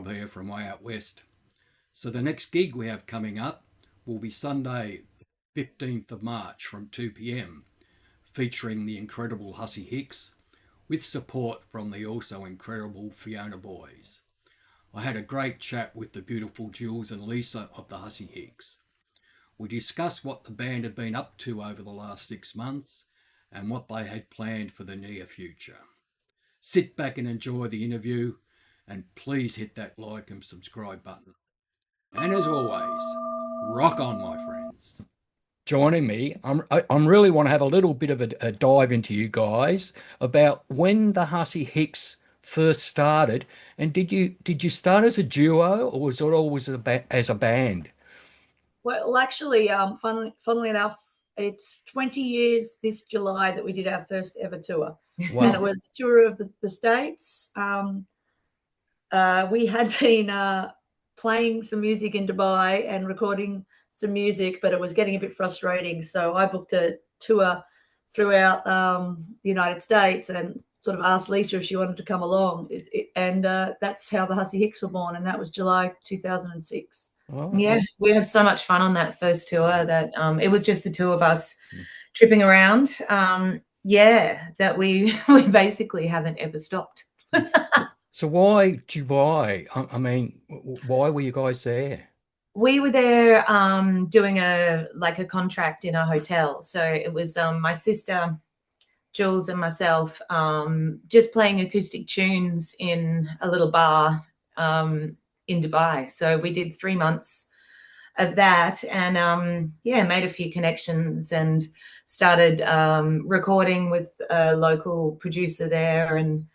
Rob here from way out west. So the next gig we have coming up will be Sunday, 15th of March from 2 p.m, featuring the incredible Hussy Hicks with support from the also incredible Fiona Boys. I had a great chat with the beautiful Julz and Leesa of the Hussy Hicks. We discussed what the band had been up to over the last 6 months and what they had planned for the near future. Sit back and enjoy the interview, and please hit that like and subscribe button. And as always, rock on, my friends. Joining me, I'm really want to have a little bit of a dive into you guys about when the Hussy Hicks first started, and did you start as a duo, or was it always as a band? Well, actually, funnily enough, it's 20 years this July that we did our first ever tour. Wow. And it was a tour of the States. We had been playing some music in Dubai and recording some music, but it was getting a bit frustrating. So I booked a tour throughout the United States and sort of asked Leesa if she wanted to come along. And that's how the Hussy Hicks were born, and that was July 2006. Oh. Yeah, we had so much fun on that first tour that it was just the two of us tripping around. That we basically haven't ever stopped. So why Dubai? I mean, why were you guys there? We were there doing a contract in a hotel. So it was my sister Jules and myself just playing acoustic tunes in a little bar in Dubai. So we did 3 months of that, and made a few connections and started recording with a local producer there, and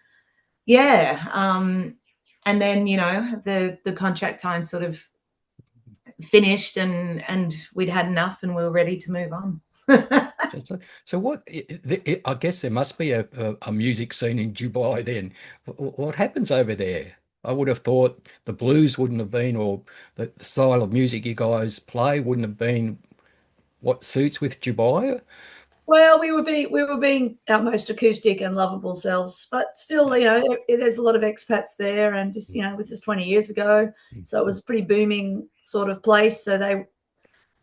and then the contract time sort of finished, and we'd had enough, and we were ready to move on. So what? I guess there must be a music scene in Dubai then. What happens over there? I would have thought the blues wouldn't have been, or the style of music you guys play wouldn't have been what suits with Dubai. Well, we were being our most acoustic and lovable selves, but still, there's a lot of expats there, and just this is 20 years ago, so it was a pretty booming sort of place. So they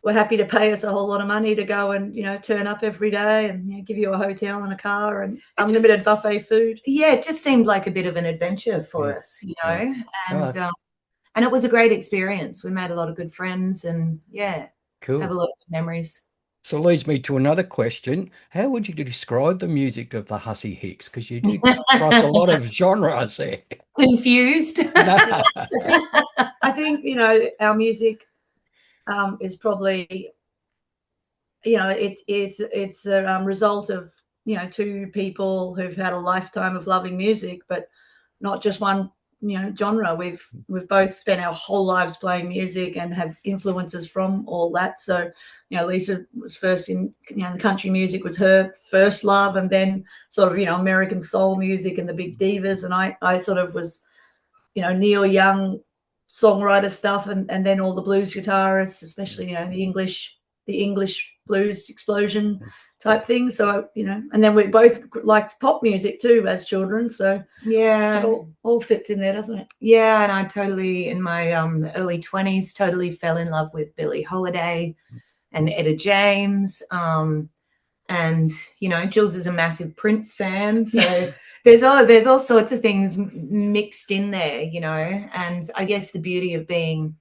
were happy to pay us a whole lot of money to go and turn up every day and give you a hotel and a car and unlimited buffet food. Yeah, it just seemed like a bit of an adventure for us, and it was a great experience. We made a lot of good friends, and cool. Have a lot of memories. So leads me to another question. How would you describe the music of the Hussy Hicks? Because you do cross a lot of genres there. Confused. I think, our music is probably, it's a result of, two people who've had a lifetime of loving music, but not just one, genre. We've both spent our whole lives playing music and have influences from all that. So, Leesa was first in, the country music was her first love, and then sort of, American soul music and the big divas. And I sort of was, Neil Young songwriter stuff, and then all the blues guitarists, especially, the English blues explosion type thing. So, and then we both liked pop music too as children. So it all fits in there, doesn't it? Yeah, and I totally, in my early 20s, totally fell in love with Billie Holiday and Etta James. And, Jules is a massive Prince fan. So there's all sorts of things mixed in there, and I guess the beauty of being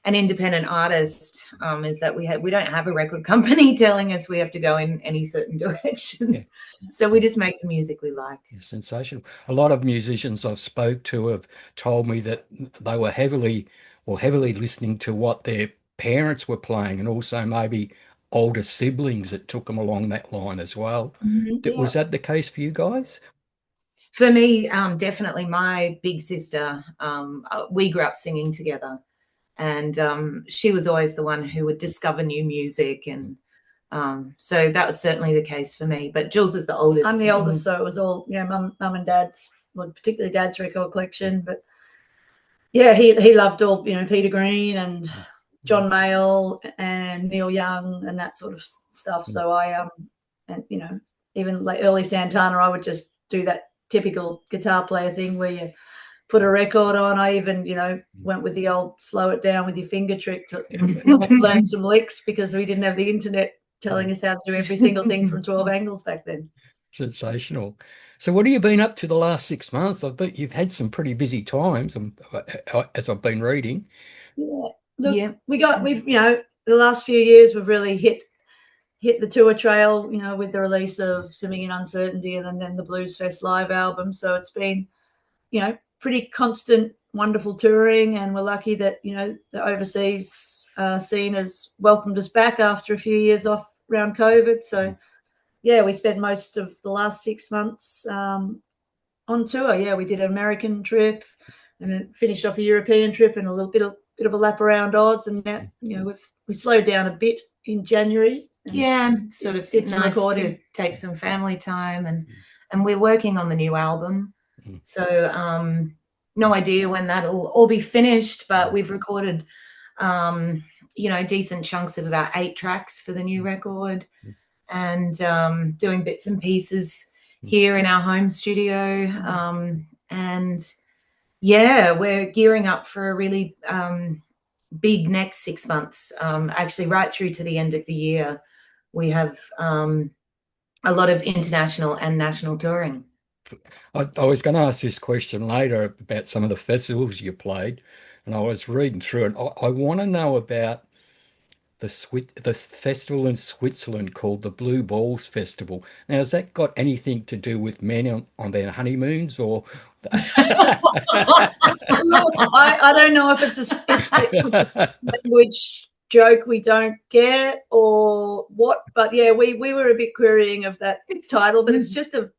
an independent artist is that we don't have a record company telling us we have to go in any certain direction. Yeah. So we just make the music we like. Sensational. A lot of musicians I've spoke to have told me that they were heavily listening to what their parents were playing, and also maybe older siblings that took them along that line as well. Mm-hmm. Was that the case for you guys? For me, definitely. My big sister, we grew up singing together. And she was always the one who would discover new music. And so that was certainly the case for me. But Jules is the oldest. I'm the oldest, so it was all, mum and dad's, well, particularly dad's record collection. But, he loved all, Peter Green and John Mayall and Neil Young and that sort of stuff. So I, and, even like early Santana, I would just do that typical guitar player thing where you put a record on. I even, went with the old slow it down with your finger trick to learn some licks, because we didn't have the internet telling us how to do every single thing from 12 angles back then. Sensational. So what have you been up to the last 6 months? I bet you've had some pretty busy times, as I've been reading. Yeah. Look, we've the last few years we've really hit the tour trail, with the release of Swimming in Uncertainty and then the Blues Fest live album. So it's been, pretty constant, wonderful touring, and we're lucky that, the overseas scene has welcomed us back after a few years off around COVID. So yeah, we spent most of the last 6 months on tour. Yeah, we did an American trip and then finished off a European trip and a little bit of a lap around Oz, and now, we slowed down a bit in January. Yeah, sort of did some nice recording. to take some family time, and we're working on the new album. So no idea when that'll all be finished, but we've recorded decent chunks of about 8 tracks for the new record, and doing bits and pieces here in our home studio. And yeah, we're gearing up for a really big next 6 months, actually right through to the end of the year. We have a lot of international and national touring. I was going to ask this question later about some of the festivals you played, and I was reading through it. I want to know about the festival in Switzerland called the Blue Balls Festival. Now, has that got anything to do with men on their honeymoons, or? Look, I don't know if it's a language joke we don't get or what, but yeah, we were a bit querying of that title, but it's just a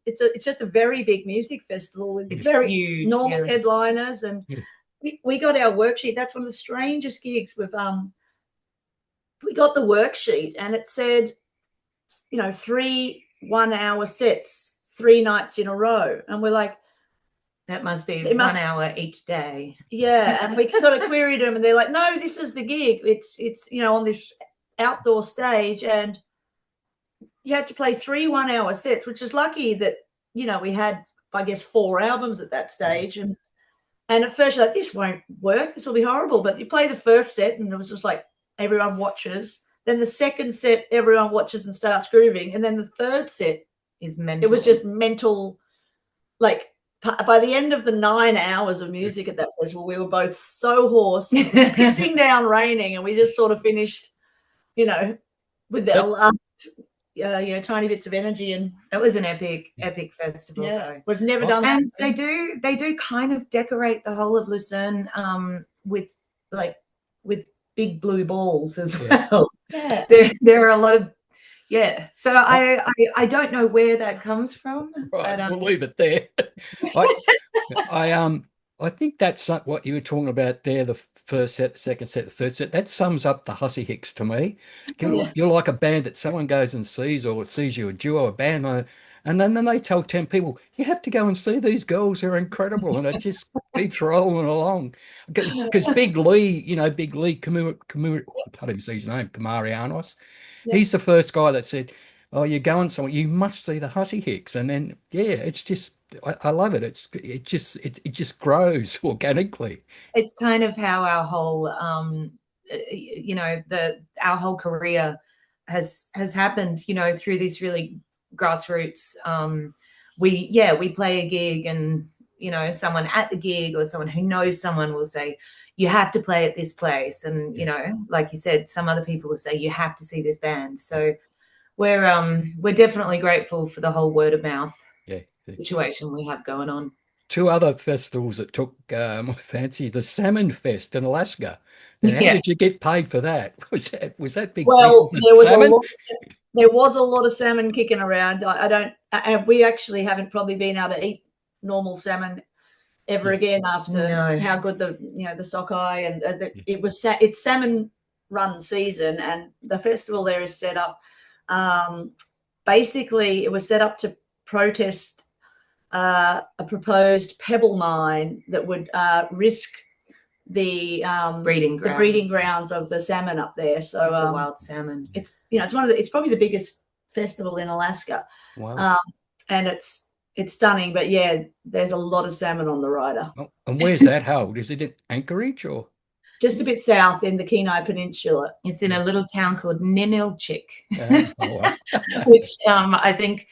very big music festival with very huge, normal headliners, and we got our worksheet. That's one of the strangest gigs we've we got the worksheet and it said 3 1-hour sets 3 nights in a row, and we're like, that must be 1 hour each day. Yeah, and we sort of queried them, and they're like, no, this is the gig. It's on this outdoor stage, and you had to play 3 1-hour sets, which is lucky that, we had, I guess, 4 albums at that stage. And at first you're like, this won't work. This will be horrible. But you play the first set, and it was just like everyone watches. Then the second set, everyone watches and starts grooving. And then the third set is mental. It was just mental, like, by the end of the 9 hours of music at that festival, we were both so hoarse, pissing down, raining, and we just sort of finished, with our last, tiny bits of energy. And it was an epic festival. Yeah, though. We've never done that. And they do kind of decorate the whole of Lucerne with big blue balls as well. Yeah, there are a lot of. Yeah, so I don't know where that comes from. Right, but, we'll leave it there. I think that's what you were talking about there, the first set, the second set, the third set. That sums up the Hussy Hicks to me. You're like a band that someone goes and sees, or sees you a duo, a band, and then they tell 10 people, you have to go and see these girls, they're incredible, and it just keeps rolling along. Because Big Lee, Kamarianos, he's the first guy that said, oh, you're going somewhere, you must see the Hussy Hicks. And then, yeah, it's just, I love it. It just grows organically. It's kind of how our whole, our whole career has happened, through this really grassroots. We play a gig, and, someone at the gig or someone who knows someone will say, you have to play at this place. And, like you said, some other people will say, you have to see this band. So we're definitely grateful for the whole word of mouth situation we have going on. 2 other festivals that took my fancy, the Salmon Fest in Alaska. And how did you get paid for that? Was that big? Well, there was a lot of salmon kicking around. We actually haven't probably been able to eat normal salmon ever again after how good the sockeye and it's salmon run season, and the festival there is set up. Basically, it was set up to protest a proposed pebble mine that would risk the breeding grounds of the salmon up there. So the wild salmon. It's it's probably the biggest festival in Alaska. Wow. And it's it's stunning. But yeah, there's a lot of salmon on the Ryder. Oh, and where's that held? Is it in Anchorage or? Just a bit south in the Kenai Peninsula. It's in a little town called Ninilchik, Oh, which I think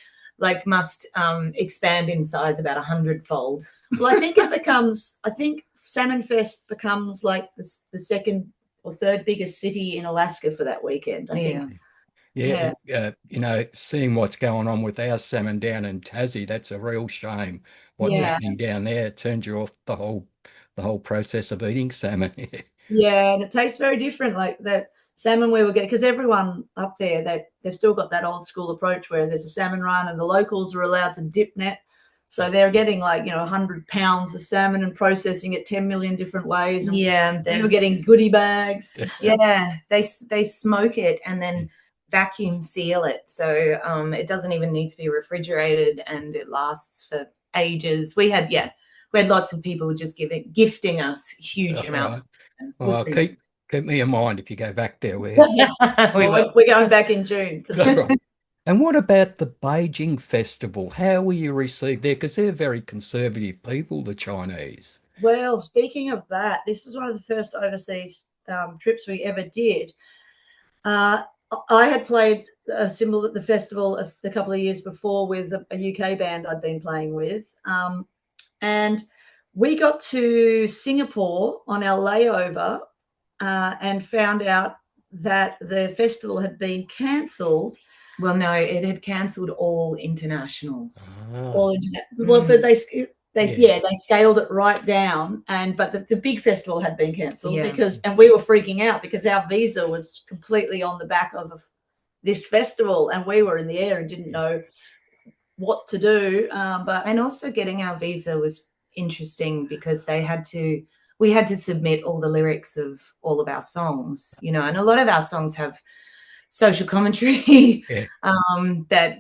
must expand in size about 100-fold. Well, I think Salmon Fest becomes like the second or third biggest city in Alaska for that weekend, I think. Yeah, you know, seeing what's going on with our salmon down in Tassie, that's a real shame. What's happening down there, it turns you off the whole process of eating salmon. Yeah, and it tastes very different. Like that salmon we were getting, because everyone up there, they've still got that old school approach where there's a salmon run and the locals are allowed to dip net. So they're getting 100 pounds of salmon and processing it 10 million different ways. And they were getting goodie bags. Yeah, they smoke it and then vacuum seal it, so it doesn't even need to be refrigerated, and it lasts for ages. We had lots of people just gifting us huge amounts. Well, keep me in mind if you go back there. We're going back in June. And what about the Beijing festival? How were you received there? Because they're very conservative people, the Chinese. Well, speaking of that, this was one of the first overseas trips we ever did. I had played a cymbal at the festival a couple of years before with a UK band I'd been playing with. And we got to Singapore on our layover and found out that the festival had been cancelled. Well, no, it had cancelled all internationals. Well, but they scaled it right down, but the big festival had been cancelled and we were freaking out because our visa was completely on the back of this festival, and we were in the air and didn't know what to do. And also getting our visa was interesting because we had to submit all the lyrics of all of our songs, and a lot of our songs have social commentary that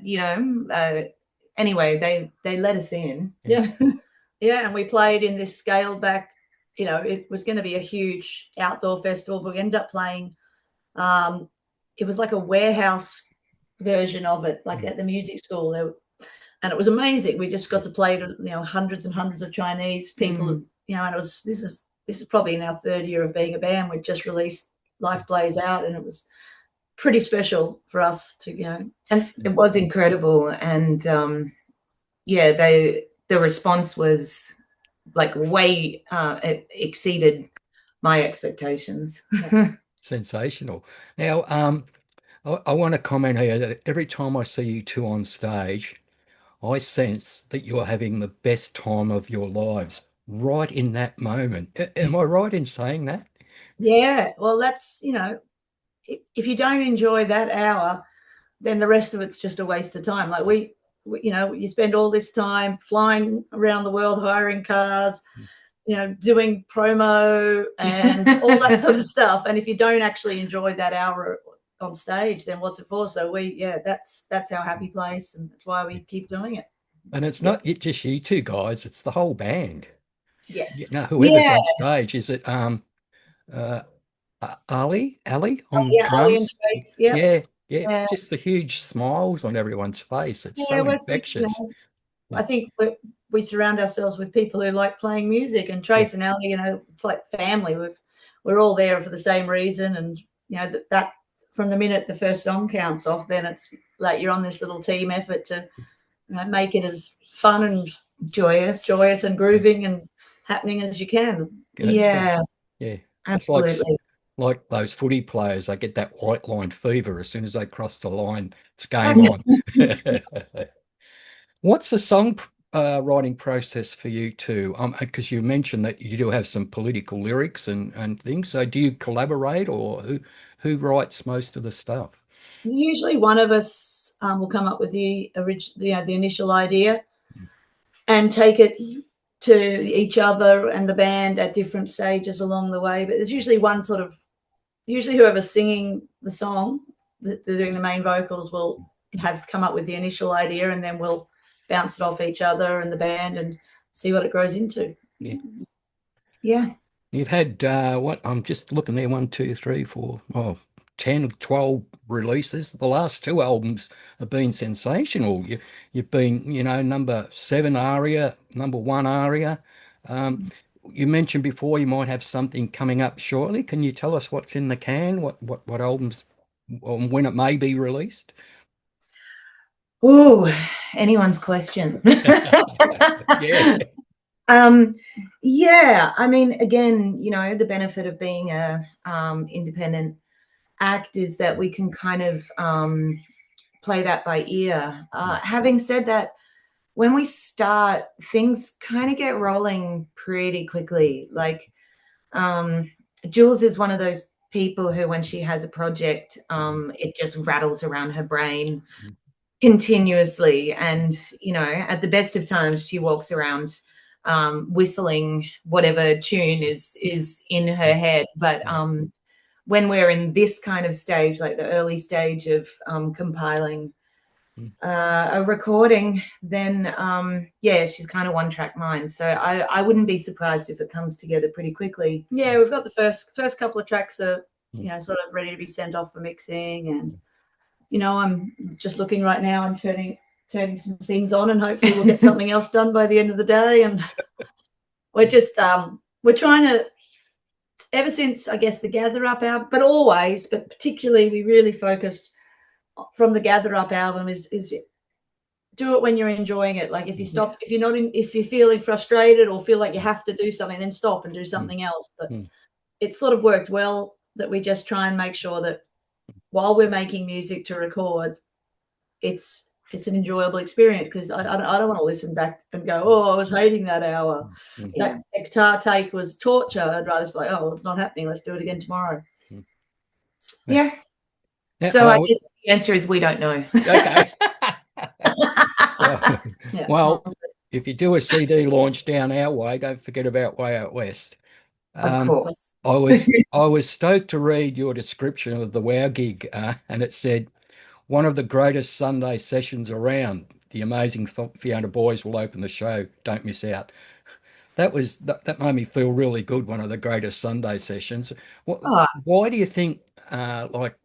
anyway they let us in. And we played in this scaled back, it was going to be a huge outdoor festival, but we ended up playing it was like a warehouse version of it, like at the music school there, and it was amazing. We just got to play to hundreds and hundreds of Chinese people, and this is probably in our third year of being a band. We just released Life Plays Out, and it was pretty special for us to, and it was incredible. And the response was way it exceeded my expectations. Sensational. Now, I want to comment here that every time I see you two on stage, I sense that you're having the best time of your lives right in that moment. Am I right in saying that? Yeah, well, that's, if you don't enjoy that hour, then the rest of it's just a waste of time. Like we you spend all this time flying around the world, hiring cars, doing promo and all that sort of stuff. And if you don't actually enjoy that hour on stage, then what's it for? So that's our happy place, and that's why we keep doing it. And it's not just you two guys, it's the whole band. Yeah. Whoever's on stage. Is it Ali on drums? Yeah. Just the huge smiles on everyone's face. It's so infectious. I think we surround ourselves with people who like playing music, and Trace and Ali, it's like family. We're all there for the same reason, and that from the minute the first song counts off, then it's like you're on this little team effort to make it as fun and joyous and grooving and happening as you can. Yeah, absolutely. It's like those footy players, they get that white line fever as soon as they cross the line. It's game on. What's the song writing process for you two? Because you mentioned that you do have some political lyrics and things. So do you collaborate, or who writes most of the stuff? Usually one of us will come up with the initial idea and take it to each other and the band at different stages along the way. But there's usually usually whoever's singing the song, they're doing the main vocals, will have come up with the initial idea, and then we'll bounce it off each other and the band and see what it grows into. Yeah. You've had I'm just looking there, 1, 2, 3, 4, 10, 12 releases. The last two albums have been sensational. You've been, you know, number 7 ARIA, number 1 ARIA. You mentioned before you might have something coming up shortly. Can you tell us what's in the can? What albums, when it may be released? Ooh, anyone's question. Yeah. Yeah, I mean, again, you know, the benefit of being a independent act is that we can kind of play that by ear. Having said that, when we start, things kind of get rolling pretty quickly. Like Julz is one of those people who, when she has a project, it just rattles around her brain continuously. And, you know, at the best of times, she walks around whistling whatever tune is in her head. But when we're in this kind of stage, like the early stage of compiling a recording, then yeah, she's kind of one-track mind. So I wouldn't be surprised if it comes together pretty quickly. Yeah, we've got the first couple of tracks are, you know, sort of ready to be sent off for mixing, and you know, I'm just looking right now and turning some things on, and hopefully we'll get something else done by the end of the day. And we're just we're trying to, ever since I guess the Gather Up album, but particularly we really focused from the Gather Up album is do it when you're enjoying it. Like if you stop, if you're feeling frustrated or feel like you have to do something, then stop and do something else. But it sort of worked well that we just try and make sure that while we're making music to record, it's an enjoyable experience, because I don't want to listen back and go, oh, I was hating that hour. That guitar take was torture. I'd rather just be like, oh, well, it's not happening. Let's do it again tomorrow. Yeah. So I guess the answer is we don't know. Okay. Well, if you do a CD launch down our way, don't forget about Way Out West. Of course. I was stoked to read your description of the WOW gig, and it said, one of the greatest Sunday sessions around. The amazing Fiona Boys will open the show. Don't miss out. That made me feel really good. One of the greatest Sunday sessions. Why do you think like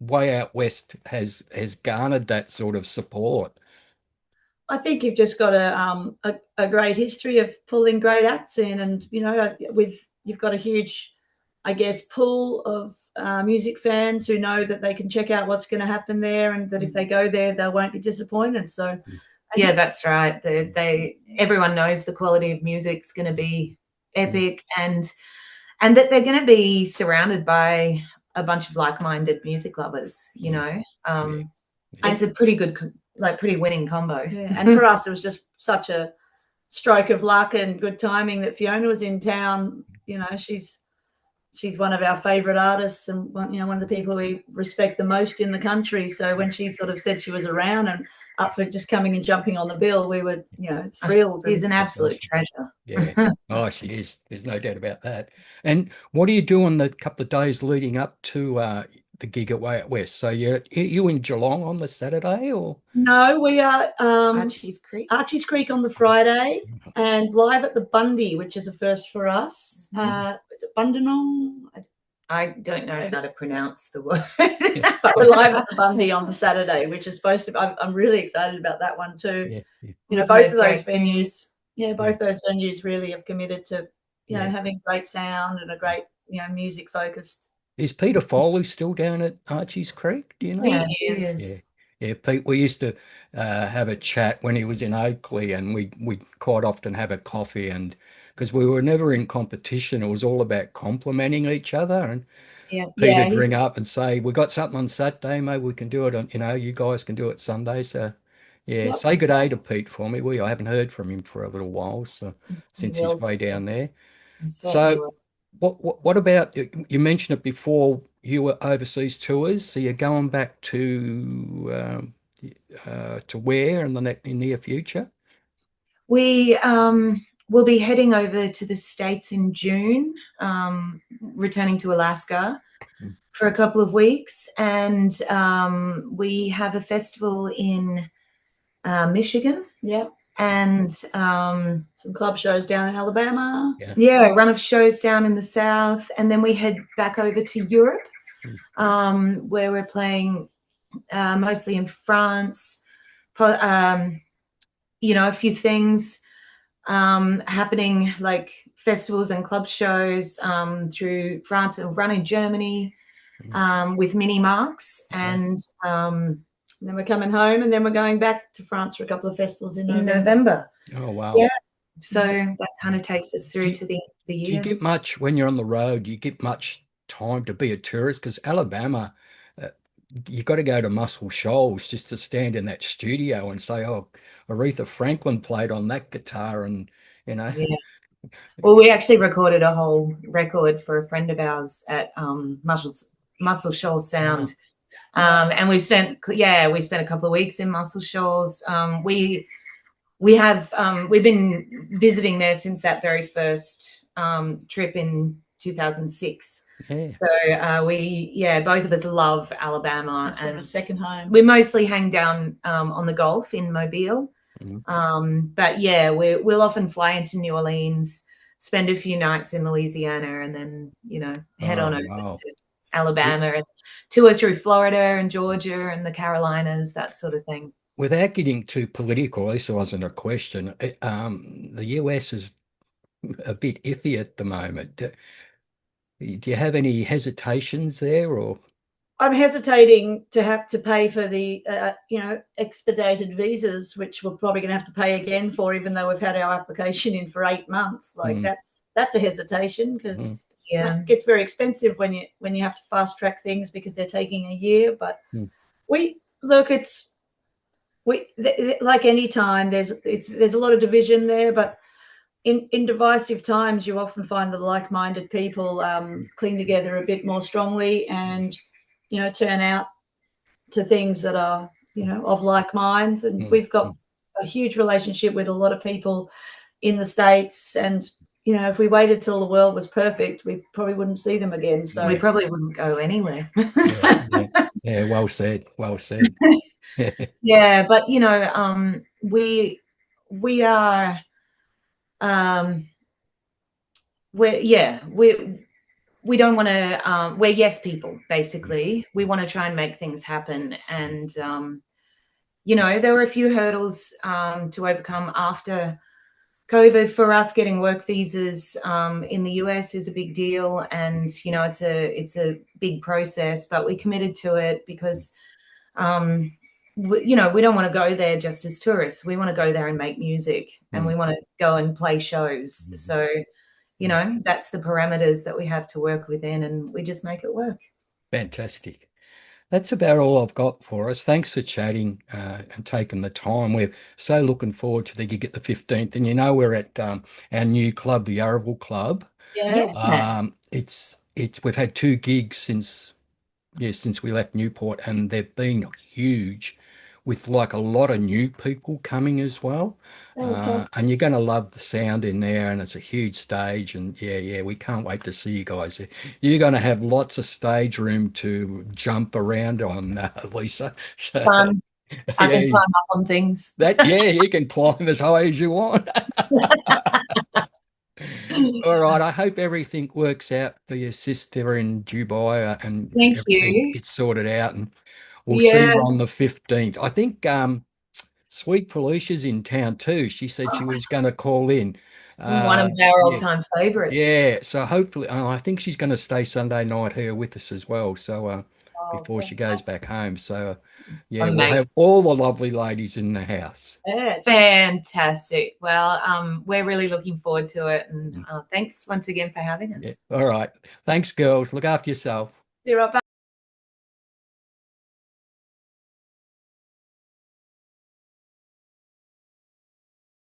Way Out West has garnered that sort of support? I think you've just got a great history of pulling great acts in, and you know, you've got a huge, I guess, pool of music fans who know that they can check out what's going to happen there, and that if they go there, they won't be disappointed. So, yeah, that's right. Everyone knows the quality of music's going to be epic, and that they're going to be surrounded by a bunch of like-minded music lovers. You know, it's a pretty good, pretty winning combo. Yeah, and for us, it was just such a stroke of luck and good timing that Fiona was in town. You know, she's one of our favorite artists, and one of the people we respect the most in the country. So when she sort of said she was around and up for just coming and jumping on the bill, we were, thrilled. She's an absolute treasure. Yeah. Oh, she is. There's no doubt about that. And what do you do on the couple of days leading up to the gig at Way Out West? So you in Geelong on the Saturday, or? No, we are Archie's Creek on the Friday, and live at the Bundy, which is a first for us. Is it Bundanong? I don't know how to pronounce the word. But we're live at the Bundy on the Saturday, which is supposed to. I'm really excited about that one too. Yeah. You know, both of those venues. Yeah, both those venues really have committed to having great sound and a great music focused. Is Peter Foley still down at Archie's Creek? Do you know? Yeah, he is. Yeah, Pete. We used to have a chat when he was in Oakley, and we quite often have a coffee, and because we were never in competition, it was all about complimenting each other. And Peter'd ring up and say, "We got something on Saturday, maybe we can do it on. You guys can do it Sunday." So say good day to Pete for me. I haven't heard from him for a little while, so since he's way down there. So. What about, you mentioned it before, you were overseas tours, so you're going back to where in the near future? We will be heading over to the States in June, returning to Alaska for a couple of weeks, and we have a festival in Michigan. Yeah. And some club shows down in Alabama. A run of shows down in the South, and then we head back over to Europe where we're playing mostly in France. A few things happening, like festivals and club shows through France, and run in Germany with Mini Marks, and then we're coming home, and then we're going back to France for a couple of festivals in November. Oh, wow. Yeah. So that kind of takes us through to the end of the year. Do you get much, when you're on the road, do you get much time to be a tourist? Because Alabama, you got to go to Muscle Shoals just to stand in that studio and say, oh, Aretha Franklin played on that guitar, and, you know. Yeah. Well, we actually recorded a whole record for a friend of ours at Muscle Shoals Sound. And we spent a couple of weeks in Muscle Shoals. We've been visiting there since that very first trip in 2006. Yeah. So both of us love Alabama. It's our second home. We mostly hang down on the Gulf in Mobile. But yeah, we'll often fly into New Orleans, spend a few nights in Louisiana, and then, head on over to Alabama and tour through Florida and Georgia and the Carolinas, that sort of thing. Without getting too political, this wasn't a question. The US is a bit iffy at the moment. Do you have any hesitations there, or? I'm hesitating to have to pay for the, expedited visas, which we're probably going to have to pay again for, even though we've had our application in for 8 months. Like that's a hesitation, because it gets very expensive when you have to fast track things because they're taking a year. But like any time, there's a lot of division there, but in divisive times, you often find the like-minded people cling together a bit more strongly and, turn out to things that are, of like minds. And we've got a huge relationship with a lot of people in the States. And, if we waited till the world was perfect, we probably wouldn't see them again. So we probably wouldn't go anywhere. Yeah, well said. Well said. Yeah, but we are we don't want to we're yes people, basically. We want to try and make things happen, and there were a few hurdles to overcome after COVID. For us, getting work visas in the US is a big deal, and it's a big process, but we committed to it because we don't want to go there just as tourists. We want to go there and make music, and we want to go and play shows. So, that's the parameters that we have to work within, and we just make it work. Fantastic. That's about all I've got for us. Thanks for chatting and taking the time. We're so looking forward to the gig at the 15th. And we're at our new club, the Yarraville Club. Yeah. We've had 2 gigs since we left Newport, and they've been huge, with like a lot of new people coming as well. And you're going to love the sound in there, and it's a huge stage, and we can't wait to see you guys. You're going to have lots of stage room to jump around on, Leesa. So, fun. I can climb up on things. You can climb as high as you want. All right, I hope everything works out for your sister in Dubai, and Thank everything you. gets sorted out, and we'll see you on the 15th. I think Sweet Felicia's in town too. She said she was going to call in. One of our all-time favourites. Yeah, so hopefully, I think she's going to stay Sunday night here with us as well. So before she goes back home. So we'll have all the lovely ladies in the house. Yeah, fantastic. Well, we're really looking forward to it, and thanks once again for having us. All right, thanks, girls. Look after yourself. You're right back.